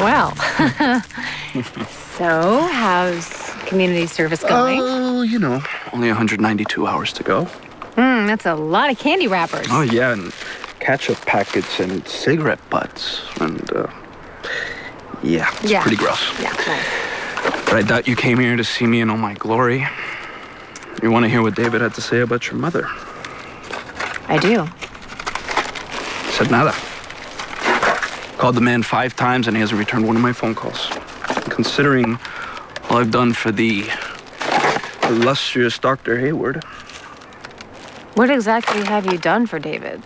Well, so how's community service going? Oh, only 192 hours to go. That's a lot of candy wrappers. Oh, yeah, and ketchup packets and cigarette butts. And, it's pretty gross. Yeah, nice. But I doubt you came here to see me in all my glory. You want to hear what David had to say about your mother? I do. Said nada. Called the man 5 times and he hasn't returned one of my phone calls. Considering all I've done for the illustrious Dr. Hayward. What exactly have you done for David?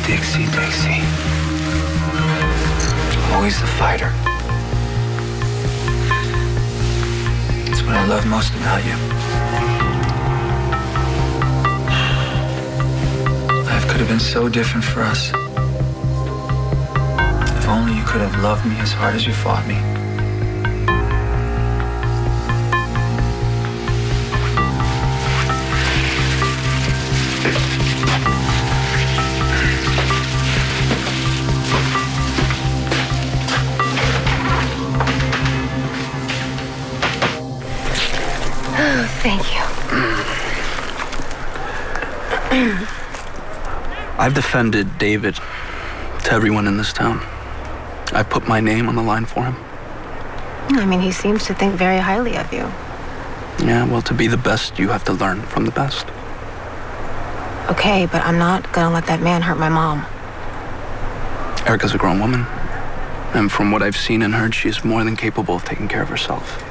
Dixie. Always the fighter. That's what I love most about you. Life could have been so different for us. If only you could have loved me as hard as you fought me. Thank you. I've defended David to everyone in this town. I've put my name on the line for him. I mean, he seems to think very highly of you. Yeah, well, to be the best, you have to learn from the best. Okay, but I'm not gonna let that man hurt my mom. Erica's a grown woman. And from what I've seen and heard, she's more than capable of taking care of herself.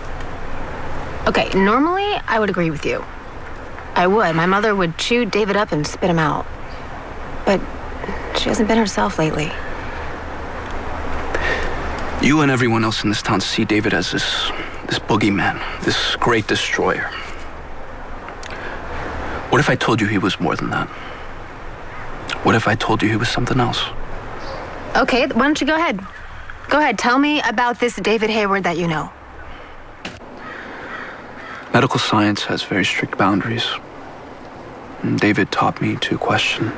Okay, normally I would agree with you. I would. My mother would chew David up and spit him out. But she hasn't been herself lately. You and everyone else in this town see David as this boogeyman, this great destroyer. What if I told you he was more than that? What if I told you he was something else? Okay, why don't you go ahead? Go ahead, tell me about this David Hayward that you know. Medical science has very strict boundaries. And David taught me to question,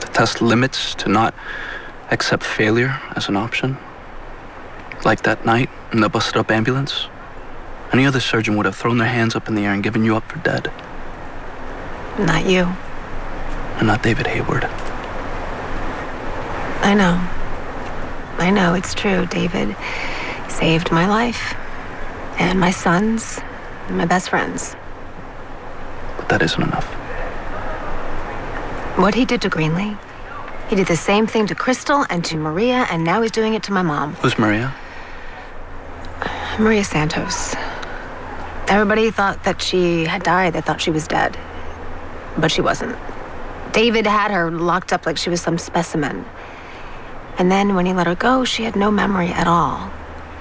to test limits, to not accept failure as an option. Like that night in the busted up ambulance. Any other surgeon would have thrown their hands up in the air and given you up for dead. Not you. And not David Hayward. I know, it's true. David saved my life. And my son's. And my best friends. But that isn't enough. What he did to Greenlee, he did the same thing to Crystal and to Maria, and now he's doing it to my mom. Who's Maria? Maria Santos. Everybody thought that she had died. They thought she was dead. But she wasn't. David had her locked up like she was some specimen. And then when he let her go, she had no memory at all.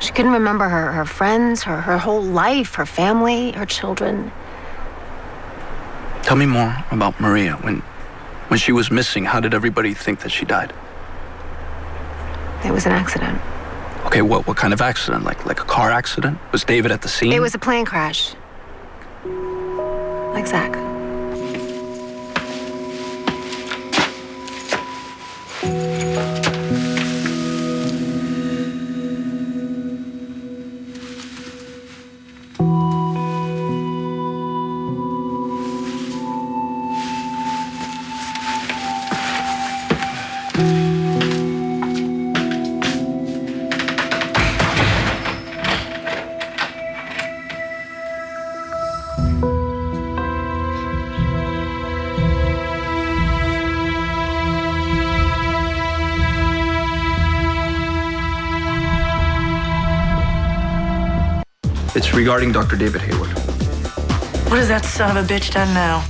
She couldn't remember her friends, her whole life, her family, her children. Tell me more about Maria. When she was missing, how did everybody think that she died? It was an accident. Okay, what kind of accident? Like a car accident? Was David at the scene? It was a plane crash. Like Zach. It's regarding Dr. David Hayward. What has that son of a bitch done now?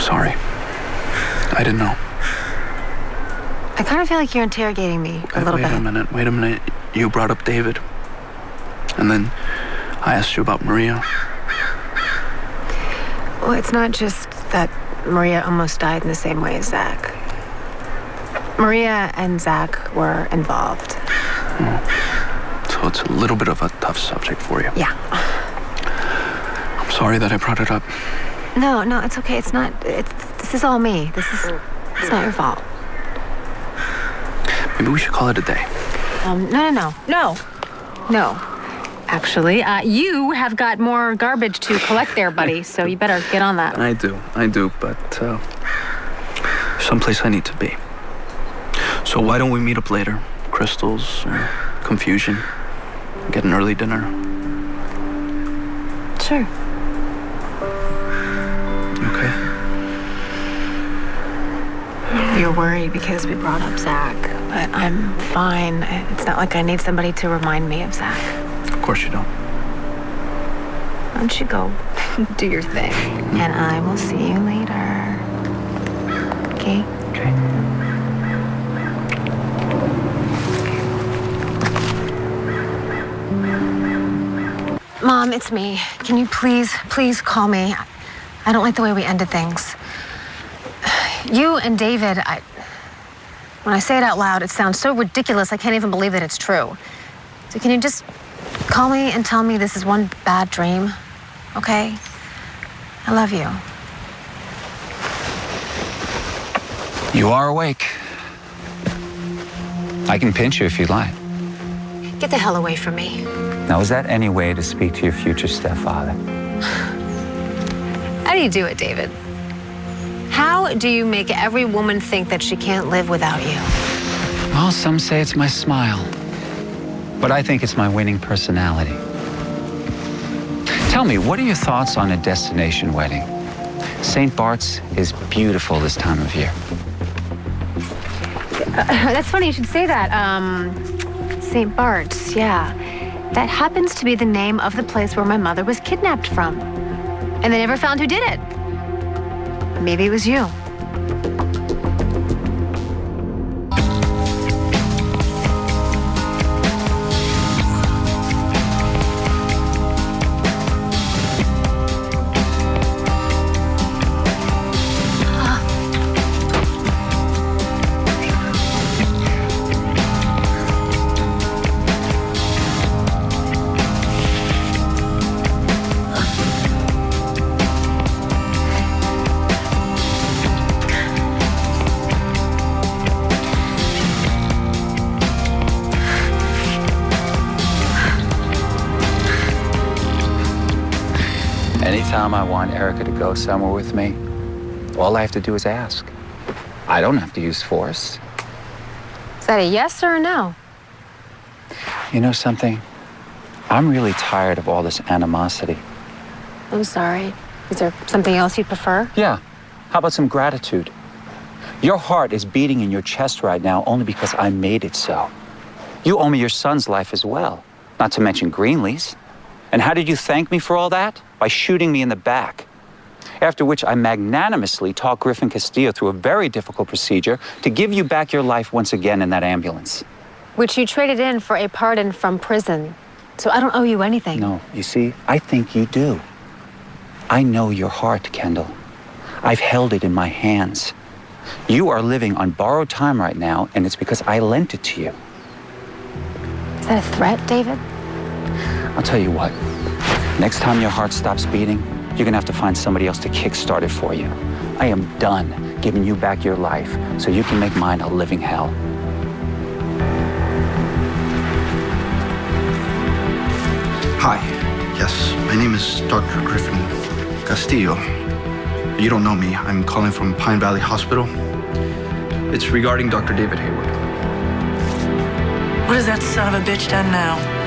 Sorry. I didn't know. I kind of feel like you're interrogating me a little bit. Wait a minute. You brought up David. And then I asked you about Maria. Well, it's not just that Maria almost died in the same way as Zach. Maria and Zach were involved. So it's a little bit of a tough subject for you. Yeah. I'm sorry that I brought it up. No, it's okay. It's not. This is all me. It's not your fault. Maybe we should call it a day. No. Actually, you have got more garbage to collect there, buddy, so you better get on that. I do, but someplace I need to be. So why don't we meet up later? Crystals or confusion? Get an early dinner? Sure. Okay. You're worried because we brought up Zach, but I'm fine. It's not like I need somebody to remind me of Zach. Of course you don't. Why don't you go do your thing, and I will see you later. Okay? Okay. Mom, it's me. Can you please call me? I don't like the way we ended things. You and David, when I say it out loud, it sounds so ridiculous I can't even believe that it's true. So can you just call me and tell me this is one bad dream, okay? I love you. You are awake. I can pinch you if you'd like. Get the hell away from me. Now, is that any way to speak to your future stepfather? How do you do it, David? How do you make every woman think that she can't live without you? Well, some say it's my smile, but I think it's my winning personality. Tell me, what are your thoughts on a destination wedding? St. Bart's is beautiful this time of year. That's funny you should say that. St. Bart's, yeah. That happens to be the name of the place where my mother was kidnapped from. And they never found who did it. Maybe it was you. Anytime I want Erica to go somewhere with me, all I have to do is ask. I don't have to use force. Is that a yes or a no? You know something? I'm really tired of all this animosity. I'm sorry. Is there something else you'd prefer? Yeah. How about some gratitude? Your heart is beating in your chest right now only because I made it so. You owe me your son's life as well, not to mention Greenlee's. And how did you thank me for all that? By shooting me in the back. After which I magnanimously talked Griffen Castillo through a very difficult procedure to give you back your life once again in that ambulance. Which you traded in for a pardon from prison. So I don't owe you anything. No, you see, I think you do. I know your heart, Kendall. I've held it in my hands. You are living on borrowed time right now, and it's because I lent it to you. Is that a threat, David? I'll tell you what. Next time your heart stops beating, you're gonna have to find somebody else to kickstart it for you. I am done giving you back your life so you can make mine a living hell. Hi. Yes, my name is Dr. Griffen Castillo. You don't know me. I'm calling from Pine Valley Hospital. It's regarding Dr. David Hayward. What has that son of a bitch done now?